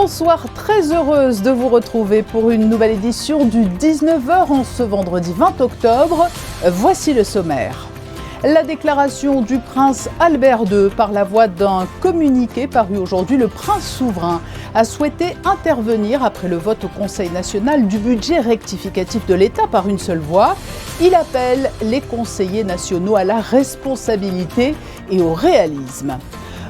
Bonsoir, très heureuse de vous retrouver pour une nouvelle édition du 19h en ce vendredi 20 octobre. Voici le sommaire. La déclaration du prince Albert II par la voie d'un communiqué paru aujourd'hui. Le prince souverain a souhaité intervenir après le vote au Conseil national du budget rectificatif de l'État par une seule voix. Il appelle les conseillers nationaux à la responsabilité et au réalisme.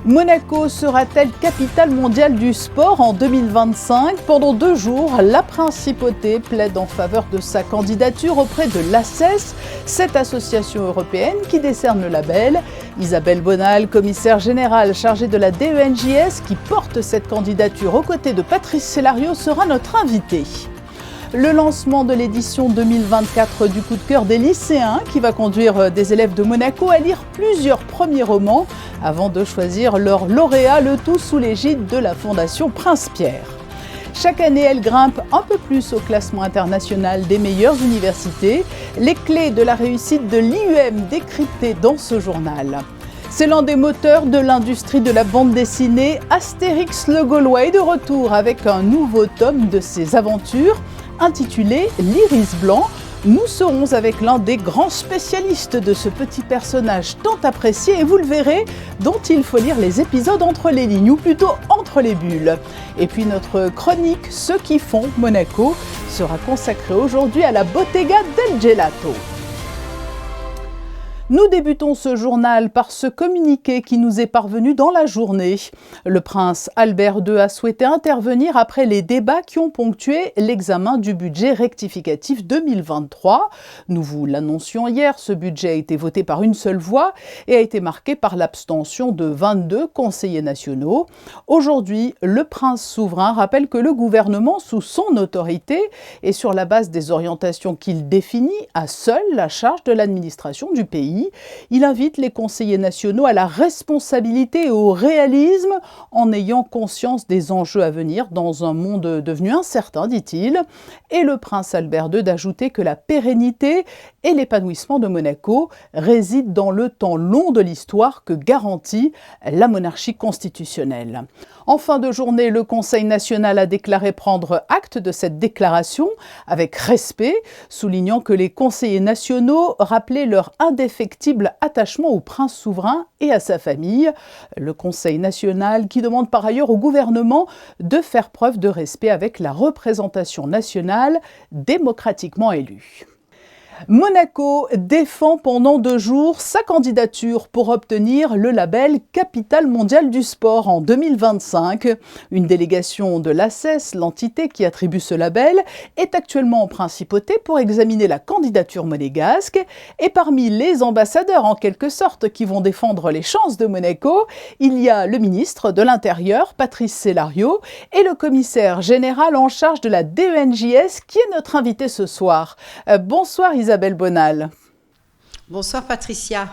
Monaco sera-t-elle capitale mondiale du sport en 2025 ? Pendant 2 jours, la principauté plaide en faveur de sa candidature auprès de l'ACES, cette association européenne qui décerne le label. Isabelle Bonal, commissaire générale chargée de la DENJS, qui porte cette candidature aux côtés de Patrice Célario, sera notre invitée. Le lancement de l'édition 2024 du coup de cœur des lycéens qui va conduire des élèves de Monaco à lire plusieurs premiers romans avant de choisir leur lauréat, le tout sous l'égide de la Fondation Prince Pierre. Chaque année, elle grimpe un peu plus au classement international des meilleures universités. Les clés de la réussite de l'IUM décryptées dans ce journal. C'est l'un des moteurs de l'industrie de la bande dessinée. Astérix le Gaulois est de retour avec un nouveau tome de ses aventures intitulé L'Iris Blanc. Nous serons avec l'un des grands spécialistes de ce petit personnage tant apprécié et vous le verrez, dont il faut lire les épisodes entre les lignes ou plutôt entre les bulles. Et puis notre chronique Ceux qui font Monaco sera consacrée aujourd'hui à la Bottega del Gelato. Nous débutons ce journal par ce communiqué qui nous est parvenu dans la journée. Le prince Albert II a souhaité intervenir après les débats qui ont ponctué l'examen du budget rectificatif 2023. Nous vous l'annoncions hier, ce budget a été voté par une seule voix et a été marqué par l'abstention de 22 conseillers nationaux. Aujourd'hui, le prince souverain rappelle que le gouvernement, sous son autorité et sur la base des orientations qu'il définit, a seul la charge de l'administration du pays. Il invite les conseillers nationaux à la responsabilité et au réalisme en ayant conscience des enjeux à venir dans un monde devenu incertain, dit-il. Et le prince Albert II d'ajouter que la pérennité et l'épanouissement de Monaco résident dans le temps long de l'histoire que garantit la monarchie constitutionnelle. En fin de journée, le Conseil national a déclaré prendre acte de cette déclaration avec respect, soulignant que les conseillers nationaux rappelaient leur indéfectible attachement au prince souverain et à sa famille. Le Conseil national qui demande par ailleurs au gouvernement de faire preuve de respect avec la représentation nationale démocratiquement élue. Monaco défend pendant 2 jours sa candidature pour obtenir le label Capitale mondiale du sport en 2025. Une délégation de l'ACES, l'entité qui attribue ce label, est actuellement en principauté pour examiner la candidature monégasque. Et parmi les ambassadeurs, en quelque sorte, qui vont défendre les chances de Monaco, il y a le ministre de l'Intérieur, Patrice Célario, et le commissaire général en charge de la DENJS, qui est notre invité ce soir. Bonsoir Isabelle Bonal. Bonsoir Patricia.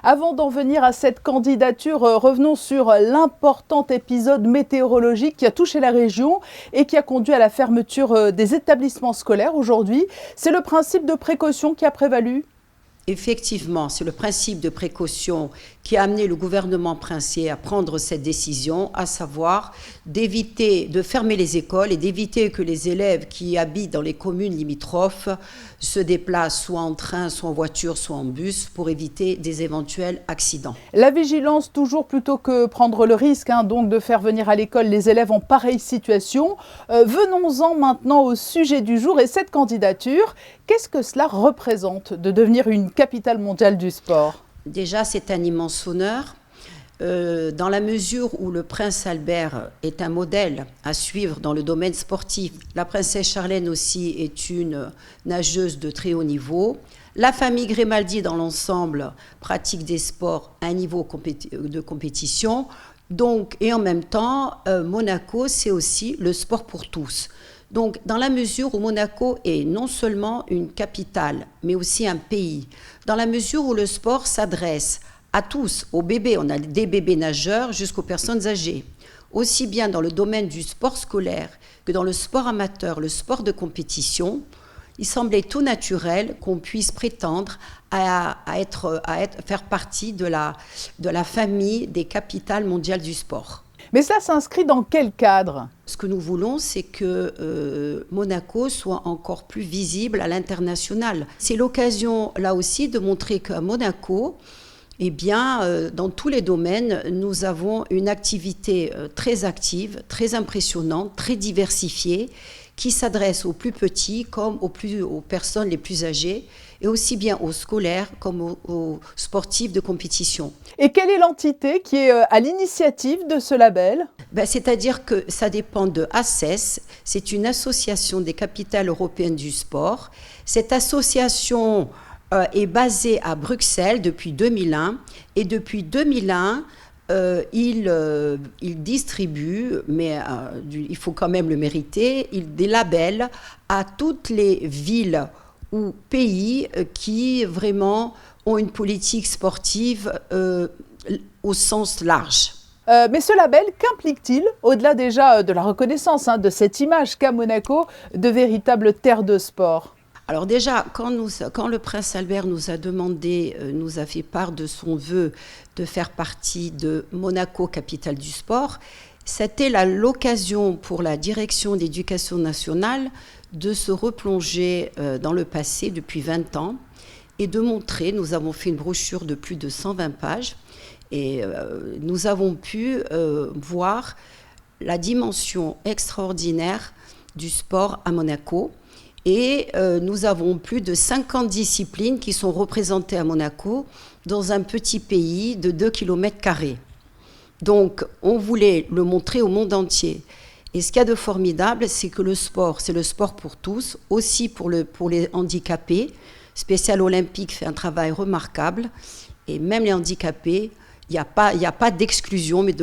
Avant d'en venir à cette candidature, revenons sur l'important épisode météorologique qui a touché la région et qui a conduit à la fermeture des établissements scolaires aujourd'hui. C'est le principe de précaution qui a prévalu ? Effectivement, c'est le principe de précaution qui a amené le gouvernement princier à prendre cette décision, à savoir d'éviter de fermer les écoles et d'éviter que les élèves qui habitent dans les communes limitrophes se déplacent soit en train, soit en voiture, soit en bus pour éviter des éventuels accidents. La vigilance toujours plutôt que prendre le risque donc de faire venir à l'école les élèves en pareille situation. Venons-en maintenant au sujet du jour et cette candidature. Qu'est-ce que cela représente de devenir une capitale mondiale du sport ? Déjà, c'est un immense honneur. Dans la mesure où le prince Albert est un modèle à suivre dans le domaine sportif, la princesse Charlène aussi est une nageuse de très haut niveau. La famille Grimaldi dans l'ensemble pratique des sports à un niveau de compétition. Donc, et en même temps, Monaco, c'est aussi le sport pour tous. Donc, dans la mesure où Monaco est non seulement une capitale, mais aussi un pays, dans la mesure où le sport s'adresse à tous, aux bébés, on a des bébés nageurs jusqu'aux personnes âgées, aussi bien dans le domaine du sport scolaire que dans le sport amateur, le sport de compétition, il semblait tout naturel qu'on puisse prétendre à faire partie de la famille des capitales mondiales du sport. Mais cela s'inscrit dans quel cadre ? Ce que nous voulons, c'est que Monaco soit encore plus visible à l'international. C'est l'occasion, là aussi, de montrer qu'à Monaco, eh bien, dans tous les domaines, nous avons une activité très active, très impressionnante, très diversifiée, qui s'adresse aux plus petits comme aux personnes les plus âgées, et aussi bien aux scolaires comme aux sportifs de compétition. Et quelle est l'entité qui est à l'initiative de ce label ? C'est-à-dire que ça dépend de ACES, c'est une association des capitales européennes du sport. Cette association est basée à Bruxelles depuis 2001, et depuis 2001, il distribue, mais il faut quand même le mériter, des labels à toutes les villes ou pays qui vraiment ont une politique sportive au sens large. Mais ce label, qu'implique-t-il, au-delà déjà de la reconnaissance de cette image qu'a Monaco de véritable terre de sport ? Alors déjà, quand le prince Albert nous a demandé, nous a fait part de son vœu de faire partie de Monaco, capitale du sport, c'était l'occasion pour la direction d'éducation nationale de se replonger dans le passé depuis 20 ans et de montrer, nous avons fait une brochure de plus de 120 pages, et nous avons pu voir la dimension extraordinaire du sport à Monaco. Et nous avons plus de 50 disciplines qui sont représentées à Monaco dans un petit pays de 2 km². Donc, on voulait le montrer au monde entier. Et ce qu'il y a de formidable, c'est que le sport, c'est le sport pour tous, aussi pour les handicapés. Spécial Olympique fait un travail remarquable. Et même les handicapés, il n'y a pas d'exclusion, mais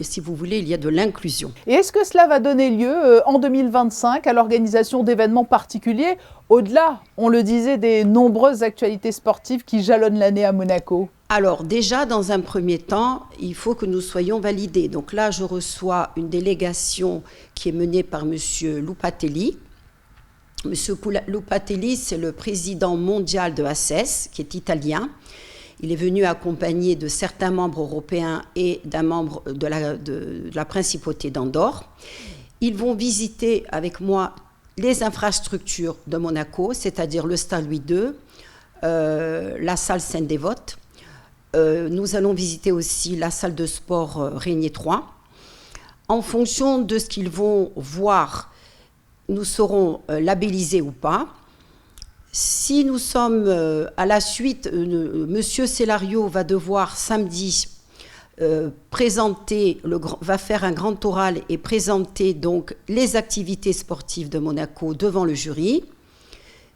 si vous voulez, il y a de l'inclusion. Et est-ce que cela va donner lieu en 2025 à l'organisation d'événements particuliers, au-delà, on le disait, des nombreuses actualités sportives qui jalonnent l'année à Monaco ? Alors déjà, dans un premier temps, il faut que nous soyons validés. Donc là, je reçois une délégation qui est menée par M. Lupatelli. M. Lupatelli, c'est le président mondial de ACES, qui est italien. Il est venu accompagné de certains membres européens et d'un membre de la principauté d'Andorre. Ils vont visiter avec moi les infrastructures de Monaco, c'est-à-dire le stade Louis II, la salle Sainte-Dévote. Nous allons visiter aussi la salle de sport Régnier 3. En fonction de ce qu'ils vont voir, nous serons labellisés ou pas. Si nous sommes à la suite, Monsieur Célario va devoir samedi va faire un grand oral et présenter donc les activités sportives de Monaco devant le jury.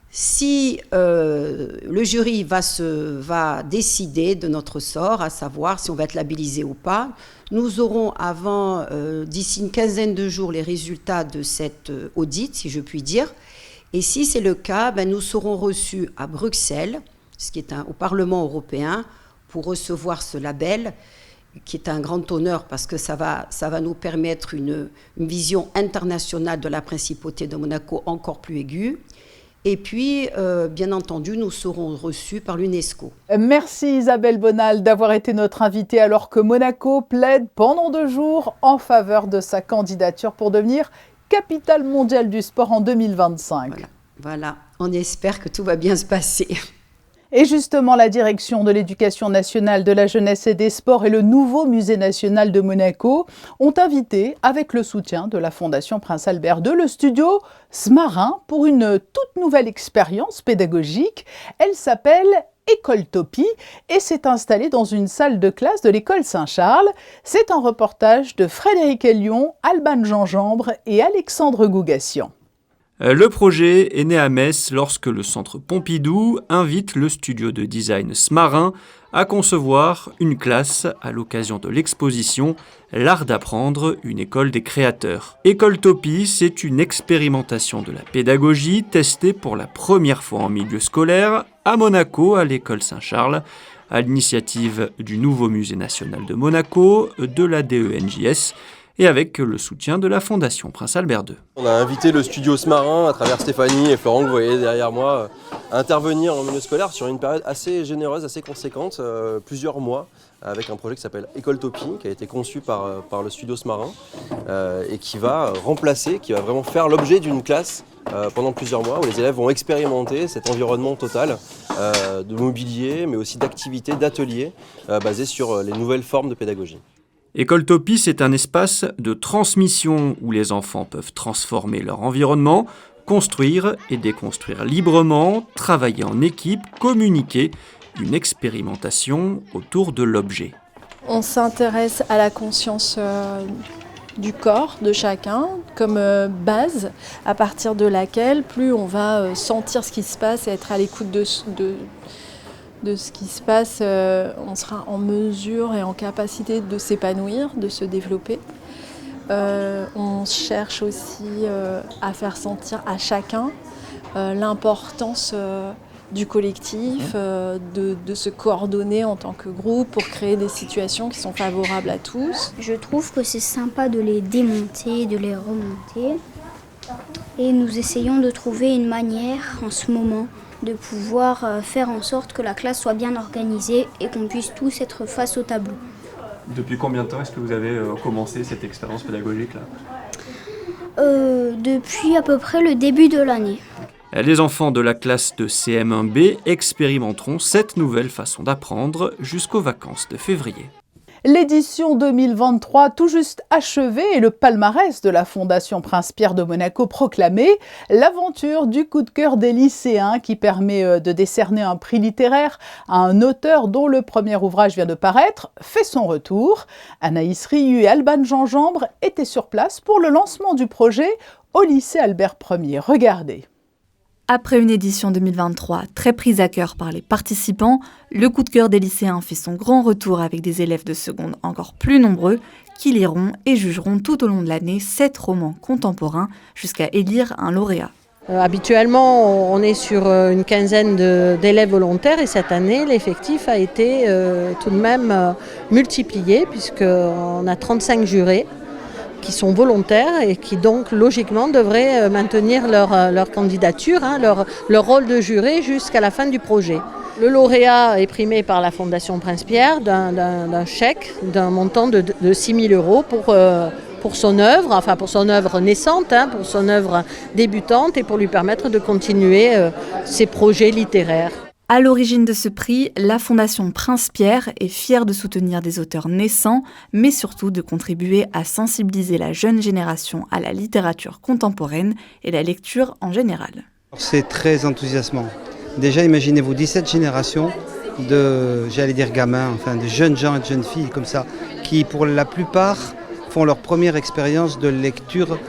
Si le jury va décider de notre sort, à savoir si on va être labellisé ou pas, nous aurons d'ici une quinzaine de jours, les résultats de cet audit, si je puis dire. Et si c'est le cas, nous serons reçus à Bruxelles, ce qui est au Parlement européen, pour recevoir ce label, qui est un grand honneur parce que ça va nous permettre une vision internationale de la principauté de Monaco encore plus aiguë. Et puis, bien entendu, nous serons reçus par l'UNESCO. Merci Isabelle Bonal d'avoir été notre invitée alors que Monaco plaide pendant 2 jours en faveur de sa candidature pour devenir capitale mondiale du sport en 2025. Voilà, on espère que tout va bien se passer. Et justement, la direction de l'éducation nationale, de la jeunesse et des sports et le nouveau musée national de Monaco ont invité, avec le soutien de la Fondation Prince Albert II, le studio Smarin pour une toute nouvelle expérience pédagogique. Elle s'appelle Écoletopie et s'est installée dans une salle de classe de l'école Saint-Charles. C'est un reportage de Frédéric Elion, Alban Gingembre et Alexandre Gougassian. Le projet est né à Metz lorsque le Centre Pompidou invite le studio de design Smarin à concevoir une classe à l'occasion de l'exposition « L'art d'apprendre, une école des créateurs ». Écoletopie, c'est une expérimentation de la pédagogie testée pour la première fois en milieu scolaire à Monaco, à l'école Saint-Charles, à l'initiative du nouveau musée national de Monaco, de la DENJS et avec le soutien de la Fondation Prince Albert II. On a invité le studio Smarin, à travers Stéphanie et Florent que vous voyez derrière moi, à intervenir en milieu scolaire sur une période assez généreuse, assez conséquente, plusieurs mois, avec un projet qui s'appelle Écoletopie, qui a été conçu par le studio Smarin et qui va remplacer, qui va vraiment faire l'objet d'une classe pendant plusieurs mois où les élèves vont expérimenter cet environnement total de mobilier, mais aussi d'activités, d'ateliers basés sur les nouvelles formes de pédagogie. Écoletopie, c'est un espace de transmission où les enfants peuvent transformer leur environnement, construire et déconstruire librement, travailler en équipe, communiquer, une expérimentation autour de l'objet. On s'intéresse à la conscience du corps de chacun comme base à partir de laquelle plus on va sentir ce qui se passe et être à l'écoute de ce qui se passe, on sera en mesure et en capacité de s'épanouir, de se développer. On cherche aussi à faire sentir à chacun l'importance du collectif, de se coordonner en tant que groupe pour créer des situations qui sont favorables à tous. Je trouve que c'est sympa de les démonter, de les remonter. Et nous essayons de trouver une manière en ce moment de pouvoir faire en sorte que la classe soit bien organisée et qu'on puisse tous être face au tableau. Depuis combien de temps est-ce que vous avez commencé cette expérience pédagogique-là ? Depuis à peu près le début de l'année. Les enfants de la classe de CM1B expérimenteront cette nouvelle façon d'apprendre jusqu'aux vacances de février. L'édition 2023 tout juste achevée et le palmarès de la Fondation Prince-Pierre de Monaco proclamé, l'aventure du coup de cœur des lycéens qui permet de décerner un prix littéraire à un auteur dont le premier ouvrage vient de paraître fait son retour. Anaïs Rieu et Alban Gingembre étaient sur place pour le lancement du projet au lycée Albert Ier. Regardez. Après une édition 2023 très prise à cœur par les participants, le coup de cœur des lycéens fait son grand retour avec des élèves de seconde encore plus nombreux qui liront et jugeront tout au long de l'année 7 romans contemporains jusqu'à élire un lauréat. Habituellement, on est sur une quinzaine d'élèves volontaires et cette année, l'effectif a été tout de même multiplié puisqu'on a 35 jurés qui sont volontaires et qui donc logiquement devraient maintenir leur candidature, leur rôle de juré jusqu'à la fin du projet. Le lauréat est primé par la Fondation Prince-Pierre d'un chèque d'un montant de 6 000 € pour son œuvre, enfin pour son œuvre naissante, pour son œuvre débutante et pour lui permettre de continuer ses projets littéraires. À l'origine de ce prix, la Fondation Prince-Pierre est fière de soutenir des auteurs naissants, mais surtout de contribuer à sensibiliser la jeune génération à la littérature contemporaine et la lecture en général. C'est très enthousiasmant. Déjà, imaginez-vous 17 générations de, gamins, de jeunes gens et de jeunes filles comme ça, qui pour la plupart font leur première expérience de lecture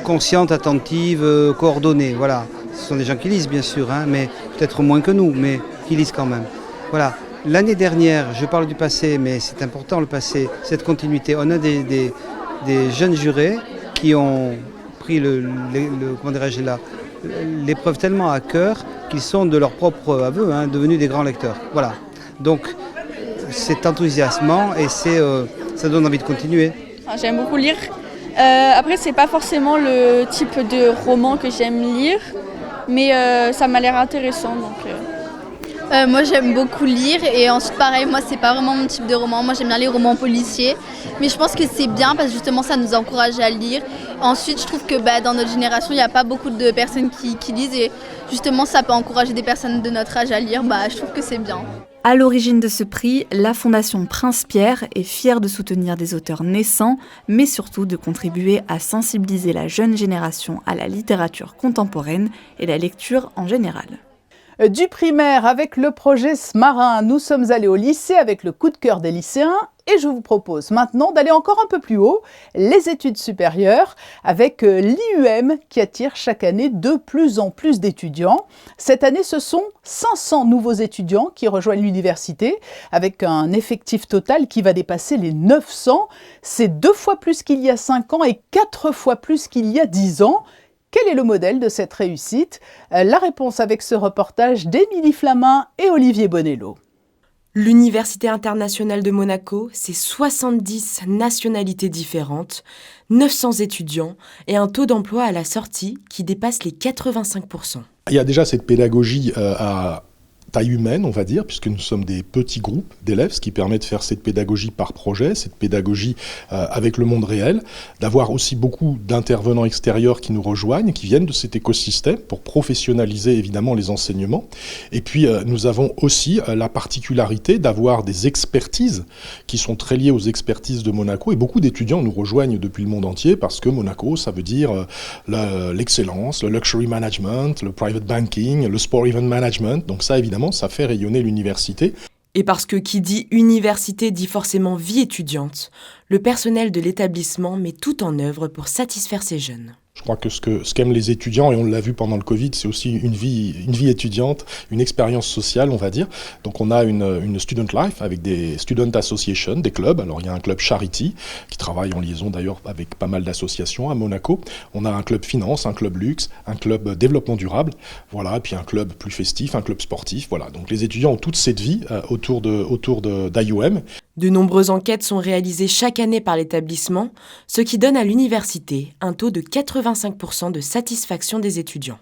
consciente, attentive, coordonnée. Voilà. Ce sont des gens qui lisent bien sûr, mais peut-être moins que nous, mais qui lisent quand même. Voilà. L'année dernière, je parle du passé, mais c'est important le passé, cette continuité. On a des jeunes jurés qui ont pris l'épreuve tellement à cœur qu'ils sont de leur propre aveu devenus des grands lecteurs. Voilà. Donc c'est enthousiasmant et ça donne envie de continuer. J'aime beaucoup lire. Après, c'est pas forcément le type de roman que j'aime lire. Mais ça m'a l'air intéressant. Moi j'aime beaucoup lire et ensuite pareil, moi c'est pas vraiment mon type de roman, moi j'aime bien les romans policiers. Mais je pense que c'est bien parce que justement ça nous encourage à lire. Ensuite je trouve que dans notre génération il n'y a pas beaucoup de personnes qui lisent et justement ça peut encourager des personnes de notre âge à lire, je trouve que c'est bien. À l'origine de ce prix, la Fondation Prince-Pierre est fière de soutenir des auteurs naissants, mais surtout de contribuer à sensibiliser la jeune génération à la littérature contemporaine et la lecture en général. Du primaire avec le projet Smarin, nous sommes allés au lycée avec le coup de cœur des lycéens et je vous propose maintenant d'aller encore un peu plus haut, les études supérieures, avec l'IUM qui attire chaque année de plus en plus d'étudiants. Cette année, ce sont 500 nouveaux étudiants qui rejoignent l'université, avec un effectif total qui va dépasser les 900. C'est 2 fois plus qu'il y a 5 ans et 4 fois plus qu'il y a 10 ans. Quel est le modèle de cette réussite ? La réponse avec ce reportage d'Émilie Flamin et Olivier Bonello. L'Université internationale de Monaco, c'est 70 nationalités différentes, 900 étudiants et un taux d'emploi à la sortie qui dépasse les 85%. Il y a déjà cette pédagogie à taille humaine, on va dire, puisque nous sommes des petits groupes d'élèves, ce qui permet de faire cette pédagogie par projet, cette pédagogie avec le monde réel, d'avoir aussi beaucoup d'intervenants extérieurs qui nous rejoignent, qui viennent de cet écosystème pour professionnaliser évidemment les enseignements. Et puis nous avons aussi la particularité d'avoir des expertises qui sont très liées aux expertises de Monaco, et beaucoup d'étudiants nous rejoignent depuis le monde entier parce que Monaco, ça veut dire l'excellence, le luxury management, le private banking, le sport event management, donc ça évidemment ça fait rayonner l'université. Et parce que qui dit université dit forcément vie étudiante, le personnel de l'établissement met tout en œuvre pour satisfaire ces jeunes. Je crois que ce qu'aiment les étudiants, et on l'a vu pendant le Covid, c'est aussi une vie étudiante, une expérience sociale, on va dire. Donc on a une student life avec des student associations, des clubs. Alors il y a un club Charity, qui travaille en liaison d'ailleurs avec pas mal d'associations à Monaco. On a un club finance, un club luxe, un club développement durable, voilà, et puis un club plus festif, un club sportif, voilà. Donc les étudiants ont toute cette vie autour d'IUM. De nombreuses enquêtes sont réalisées chaque année par l'établissement, ce qui donne à l'université un taux de 85% de satisfaction des étudiants.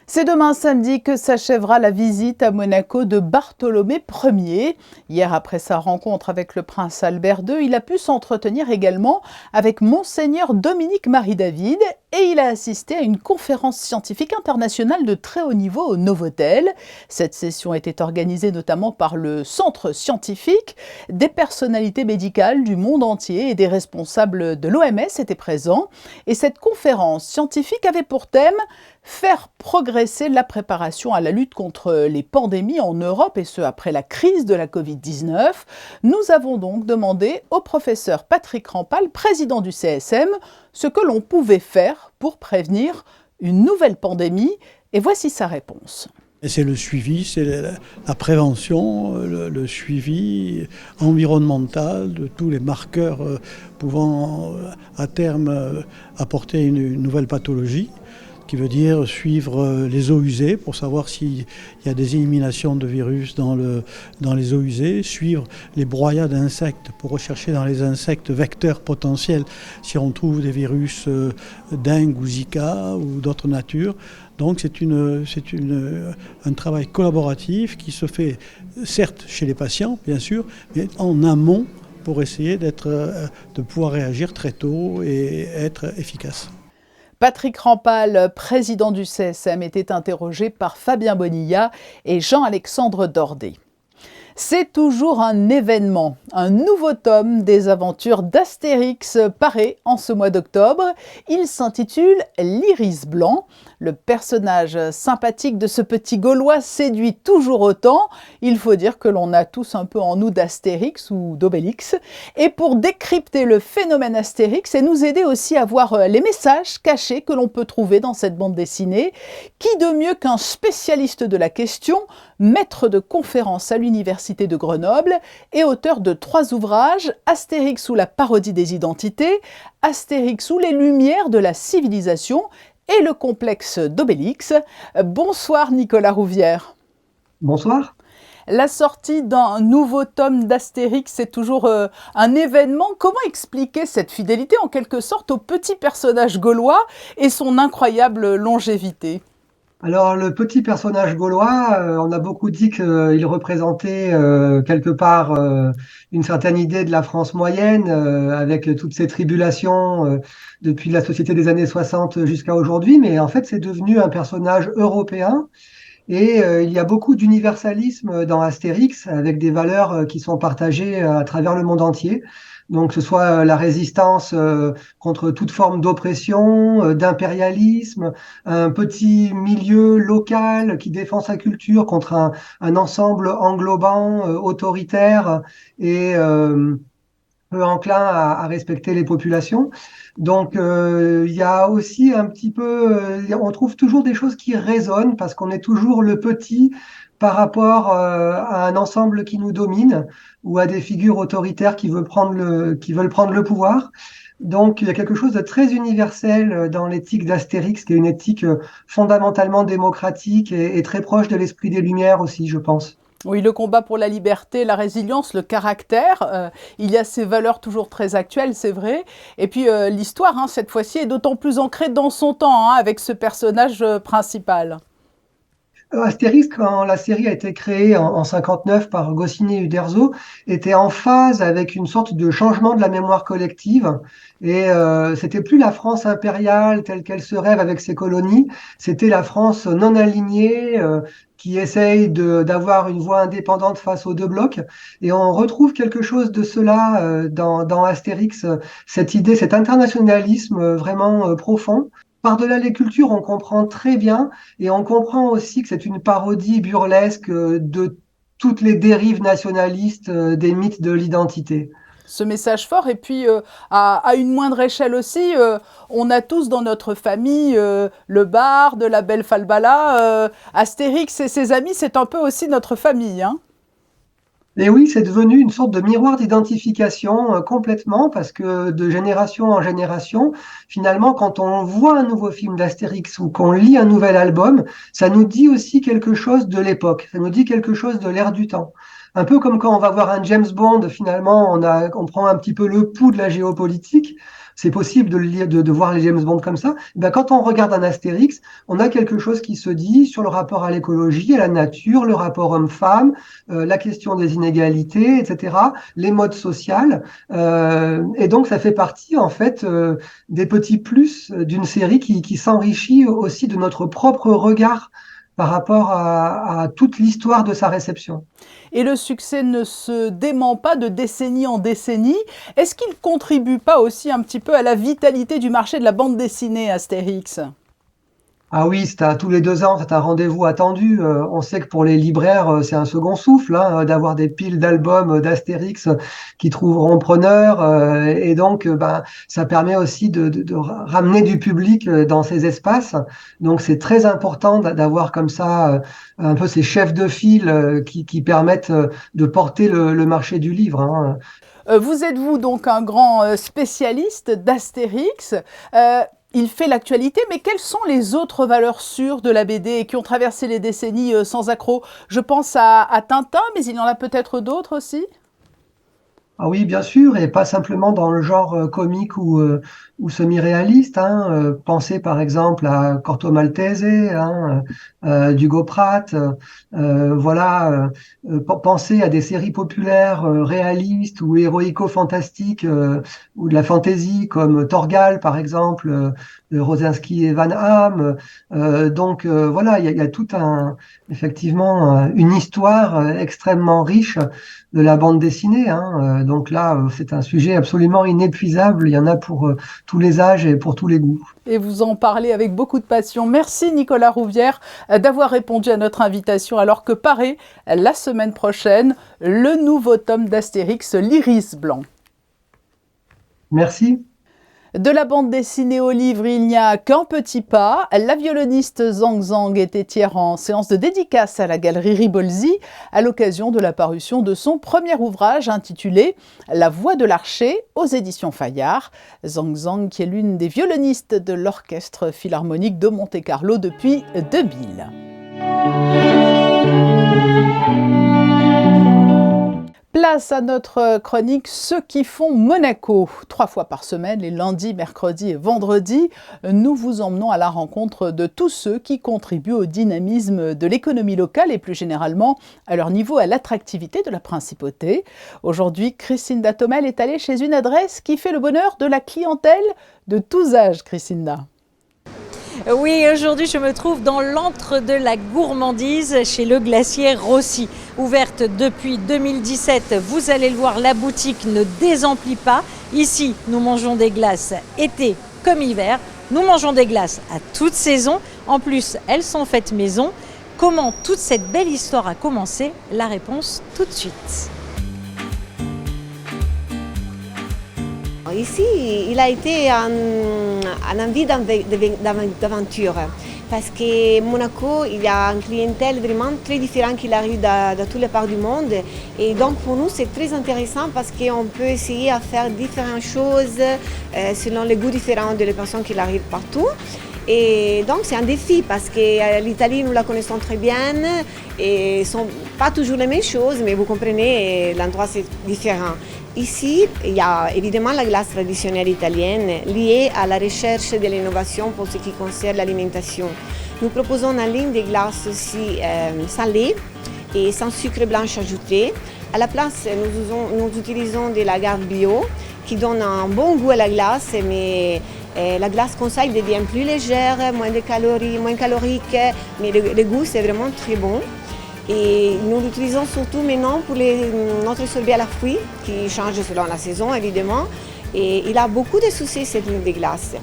C'est demain samedi que s'achèvera la visite à Monaco de Bartholomé Ier. Hier, après sa rencontre avec le prince Albert II, il a pu s'entretenir également avec Monseigneur Dominique-Marie David et il a assisté à une conférence scientifique internationale de très haut niveau au Novotel. Cette session était organisée notamment par le Centre scientifique. Des personnalités médicales du monde entier et des responsables de l'OMS étaient présents. Et cette conférence scientifique avait pour thème faire progresser la préparation à la lutte contre les pandémies en Europe, et ce après la crise de la Covid-19. Nous avons donc demandé au professeur Patrick Rampal, président du CSM, ce que l'on pouvait faire pour prévenir une nouvelle pandémie, et voici sa réponse. C'est le suivi, c'est la prévention, le suivi environnemental de tous les marqueurs pouvant à terme apporter une nouvelle pathologie, qui veut dire suivre les eaux usées pour savoir s'il y a des éliminations de virus dans les eaux usées, suivre les broyats d'insectes pour rechercher dans les insectes vecteurs potentiels si on trouve des virus dengue ou Zika ou d'autres natures. Donc c'est un travail collaboratif qui se fait certes chez les patients, bien sûr, mais en amont pour essayer de pouvoir réagir très tôt et être efficace. Patrick Rampal, président du CSM, était interrogé par Fabien Bonilla et Jean-Alexandre Dordet. C'est toujours un événement. Un nouveau tome des aventures d'Astérix paraît en ce mois d'octobre. Il s'intitule L'Iris Blanc. Le personnage sympathique de ce petit Gaulois séduit toujours autant. Il faut dire que l'on a tous un peu en nous d'Astérix ou d'Obélix. Et pour décrypter le phénomène Astérix et nous aider aussi à voir les messages cachés que l'on peut trouver dans cette bande dessinée, qui de mieux qu'un spécialiste de la question, maître de conférences à l'Université de Grenoble et auteur de 3 ouvrages, Astérix ou la parodie des identités, Astérix ou les lumières de la civilisation et le complexe d'Obélix. Bonsoir Nicolas Rouvière. Bonsoir. La sortie d'un nouveau tome d'Astérix, c'est toujours un événement. Comment expliquer cette fidélité en quelque sorte au petit personnage gaulois et son incroyable longévité ? Alors le petit personnage gaulois, on a beaucoup dit qu'il représentait quelque part une certaine idée de la France moyenne, avec toutes ces tribulations depuis la société des années 60 jusqu'à aujourd'hui, mais en fait c'est devenu un personnage européen. Et il y a beaucoup d'universalisme dans Astérix, avec des valeurs qui sont partagées à travers le monde entier. Donc, que ce soit la résistance contre toute forme d'oppression, d'impérialisme, un petit milieu local qui défend sa culture contre un ensemble englobant, autoritaire et peu enclin à respecter les populations. Donc, il y a aussi un petit peu, on trouve toujours des choses qui résonnent parce qu'on est toujours le petit par rapport à un ensemble qui nous domine ou à des figures autoritaires qui veulent prendre le pouvoir. Donc, il y a quelque chose de très universel dans l'éthique d'Astérix, qui est une éthique fondamentalement démocratique et très proche de l'esprit des Lumières aussi, je pense. Oui, le combat pour la liberté, la résilience, le caractère, il y a ces valeurs toujours très actuelles, c'est vrai. Et puis l'histoire, hein, cette fois-ci, est d'autant plus ancrée dans son temps, hein, avec ce personnage principal. Astérix, quand la série a été créée en 59 par Goscinny et Uderzo, était en phase avec une sorte de changement de la mémoire collective. Et c'était plus la France impériale telle qu'elle se rêve avec ses colonies, c'était la France non alignée qui essaye d'avoir une voix indépendante face aux deux blocs. Et on retrouve quelque chose de cela dans Astérix, cette idée, cet internationalisme vraiment profond. Par-delà les cultures, on comprend très bien et on comprend aussi que c'est une parodie burlesque de toutes les dérives nationalistes des mythes de l'identité. Ce message fort, et puis à une moindre échelle aussi, on a tous dans notre famille le barde, la belle Falbala, Astérix et ses amis, c'est un peu aussi notre famille, hein. Et oui, c'est devenu une sorte de miroir d'identification complètement, parce que de génération en génération, finalement, quand on voit un nouveau film d'Astérix ou qu'on lit un nouvel album, ça nous dit aussi quelque chose de l'époque, ça nous dit quelque chose de l'ère du temps. Un peu comme quand on va voir un James Bond, finalement, on prend un petit peu le pouls de la géopolitique. C'est possible de voir les James Bond comme ça. Et bien, quand on regarde un Astérix, on a quelque chose qui se dit sur le rapport à l'écologie, à la nature, le rapport homme-femme, la question des inégalités, etc., les modes sociaux. Et donc, ça fait partie, en fait, des petits plus d'une série qui s'enrichit aussi de notre propre regard par rapport à toute l'histoire de sa réception. Et le succès ne se dément pas de décennie en décennie. Est-ce qu'il ne contribue pas aussi un petit peu à la vitalité du marché de la bande dessinée, Astérix ? Ah oui, c'est tous les 2 ans, c'est un rendez-vous attendu. On sait que pour les libraires, c'est un second souffle, hein, d'avoir des piles d'albums d'Astérix qui trouveront preneur. Et donc, ça permet aussi de ramener du public dans ces espaces. Donc, c'est très important d'avoir comme ça un peu ces chefs de file qui permettent de porter le marché du livre, hein. Vous êtes-vous donc un grand spécialiste d'Astérix ? Il fait l'actualité, mais quelles sont les autres valeurs sûres de la BD qui ont traversé les décennies sans accroc ? Je pense à Tintin, mais il y en a peut-être d'autres aussi ? Ah oui, bien sûr, et pas simplement dans le genre comique ou semi-réaliste, hein. Pensez par exemple à Corto Maltese, hein, d'Hugo Pratt. Pensez à des séries populaires réalistes ou héroïco-fantastiques ou de la fantasy comme Torgal par exemple, de Rosinski et Van Hamme. Il y a tout effectivement une histoire extrêmement riche de la bande dessinée, hein. Donc là, c'est un sujet absolument inépuisable. Il y en a pour tous les âges et pour tous les goûts. Et vous en parlez avec beaucoup de passion. Merci Nicolas Rouvière d'avoir répondu à notre invitation alors que paraît la semaine prochaine le nouveau tome d'Astérix, l'Iris blanc. Merci. De la bande dessinée au livre, il n'y a qu'un petit pas. La violoniste Zhang Zhang était hier en séance de dédicace à la galerie Ribolzi à l'occasion de la parution de son premier ouvrage intitulé « La voix de l'archer » aux éditions Fayard. Zhang Zhang qui est l'une des violonistes de l'Orchestre Philharmonique de Monte-Carlo depuis 2000. Place à notre chronique « Ceux qui font Monaco ». 3 fois par semaine, les lundis, mercredis et vendredis, nous vous emmenons à la rencontre de tous ceux qui contribuent au dynamisme de l'économie locale et plus généralement à leur niveau à l'attractivité de la principauté. Aujourd'hui, Christine Datomel est allée chez une adresse qui fait le bonheur de la clientèle de tous âges, Christine. Oui, aujourd'hui je me trouve dans l'antre de la gourmandise chez Le Glacier Rossi. Ouverte depuis 2017, vous allez le voir, la boutique ne désemplit pas. Ici, nous mangeons des glaces été comme hiver. Nous mangeons des glaces à toute saison. En plus, elles sont faites maison. Comment toute cette belle histoire a commencé? La réponse tout de suite. Ici, il a été un envie d'aventure parce que Monaco, il y a une clientèle vraiment très différente qui arrive de toutes les parts du monde. Et donc pour nous, c'est très intéressant parce qu'on peut essayer à faire différentes choses selon les goûts différents des personnes qui arrivent partout. Et donc c'est un défi parce que l'Italie, nous la connaissons très bien et ce ne sont pas toujours les mêmes choses, mais vous comprenez, l'endroit c'est différent. Ici, il y a évidemment la glace traditionnelle italienne liée à la recherche de l'innovation pour ce qui concerne l'alimentation. Nous proposons en ligne des glaces aussi salées et sans sucre blanc ajouté. À la place, nous utilisons de l'agave bio qui donne un bon goût à la glace, mais la glace comme ça, elle devient plus légère, moins de calories, moins calorique, mais le goût c'est vraiment très bon. Et nous l'utilisons surtout maintenant pour notre sorbet à la fruit, qui change selon la saison évidemment. Et il a beaucoup de succès cette ligne de glace.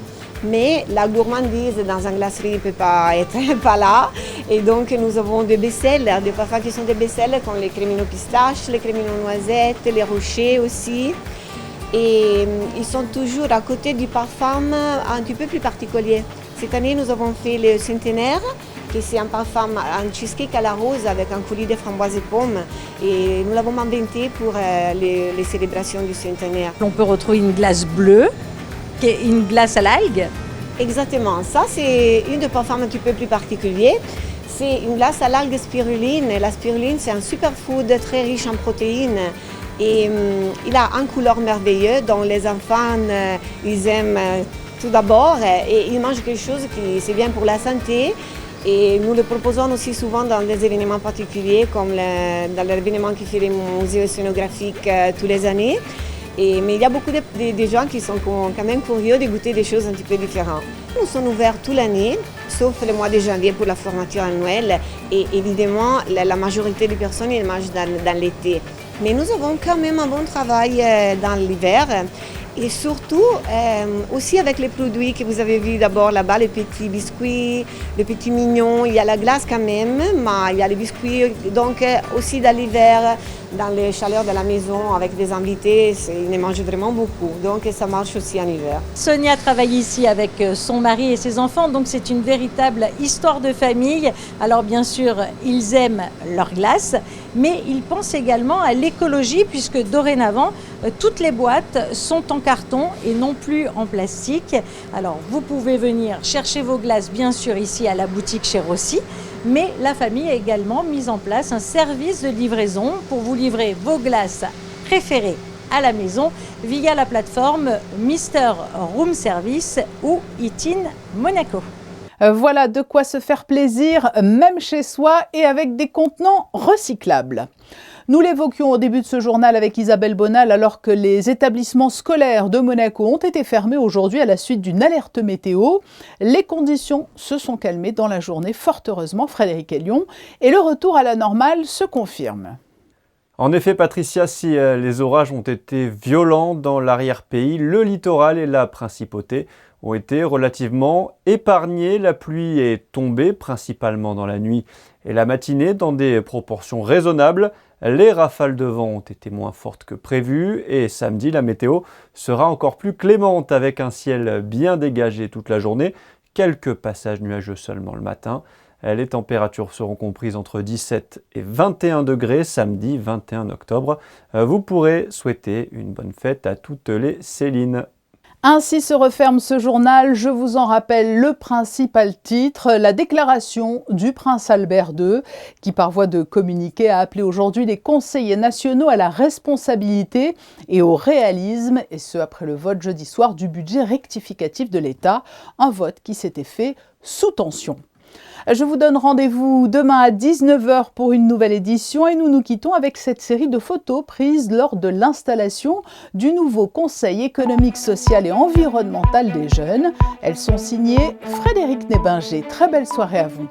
Mais la gourmandise dans une glacerie ne peut pas être pas là. Et donc nous avons des best-sellers, des parfums qui sont des best-sellers comme les crémino pistaches, les crémino noisettes, les rochers aussi. Et ils sont toujours à côté du parfum un petit peu plus particulier. Cette année, nous avons fait le centenaire, qui c'est un parfum, un cheesecake à la rose avec un coulis de framboises et pommes. Et nous l'avons inventé pour les célébrations du centenaire. On peut retrouver une glace bleue, qui est une glace à l'algue. Exactement, ça c'est une des parfums un petit peu plus particuliers. C'est une glace à l'algue spiruline. La spiruline, c'est un superfood très riche en protéines. Et il a une couleur merveilleuse dont les enfants ils aiment tout d'abord et ils mangent quelque chose qui c'est bien pour la santé. Et nous le proposons aussi souvent dans des événements particuliers comme dans l'événement qui fait les musées scénographiques tous les années. Mais il y a beaucoup de gens qui sont quand même curieux de goûter des choses un petit peu différentes. Nous sommes ouverts toute l'année, sauf le mois de janvier pour la fermeture annuelle. Et évidemment, la majorité des personnes ils mangent dans l'été. Mais nous avons quand même un bon travail dans l'hiver et surtout aussi avec les produits que vous avez vus d'abord là-bas, les petits biscuits, les petits mignons, il y a la glace quand même, mais il y a les biscuits, donc aussi dans l'hiver, dans les chaleurs de la maison avec des invités, ils en mangent vraiment beaucoup, donc ça marche aussi en hiver. Sonia travaille ici avec son mari et ses enfants, donc c'est une véritable histoire de famille. Alors bien sûr, ils aiment leur glace, mais ils pensent également à l'écologie puisque dorénavant, toutes les boîtes sont en carton et non plus en plastique. Alors vous pouvez venir chercher vos glaces bien sûr ici à la boutique chez Rossi, mais la famille a également mis en place un service de livraison pour vous livrer vos glaces préférées à la maison via la plateforme Mister Room Service ou Eatin Monaco. Voilà de quoi se faire plaisir, même chez soi et avec des contenants recyclables. Nous l'évoquions au début de ce journal avec Isabelle Bonal alors que les établissements scolaires de Monaco ont été fermés aujourd'hui à la suite d'une alerte météo. Les conditions se sont calmées dans la journée, fort heureusement, Frédéric Elion, et le retour à la normale se confirme. En effet, Patricia, si les orages ont été violents dans l'arrière-pays, le littoral et la principauté ont été relativement épargnés. La pluie est tombée principalement dans la nuit et la matinée dans des proportions raisonnables. Les rafales de vent ont été moins fortes que prévu et samedi, la météo sera encore plus clémente avec un ciel bien dégagé toute la journée. Quelques passages nuageux seulement le matin. Les températures seront comprises entre 17 et 21 degrés samedi 21 octobre. Vous pourrez souhaiter une bonne fête à toutes les Célines. Ainsi se referme ce journal. Je vous en rappelle le principal titre, la déclaration du prince Albert II, qui par voie de communiqué a appelé aujourd'hui les conseillers nationaux à la responsabilité et au réalisme, et ce après le vote jeudi soir du budget rectificatif de l'État, un vote qui s'était fait sous tension. Je vous donne rendez-vous demain à 19h pour une nouvelle édition et nous nous quittons avec cette série de photos prises lors de l'installation du nouveau Conseil économique, social et environnemental des jeunes. Elles sont signées Frédéric Nébinger. Très belle soirée à vous.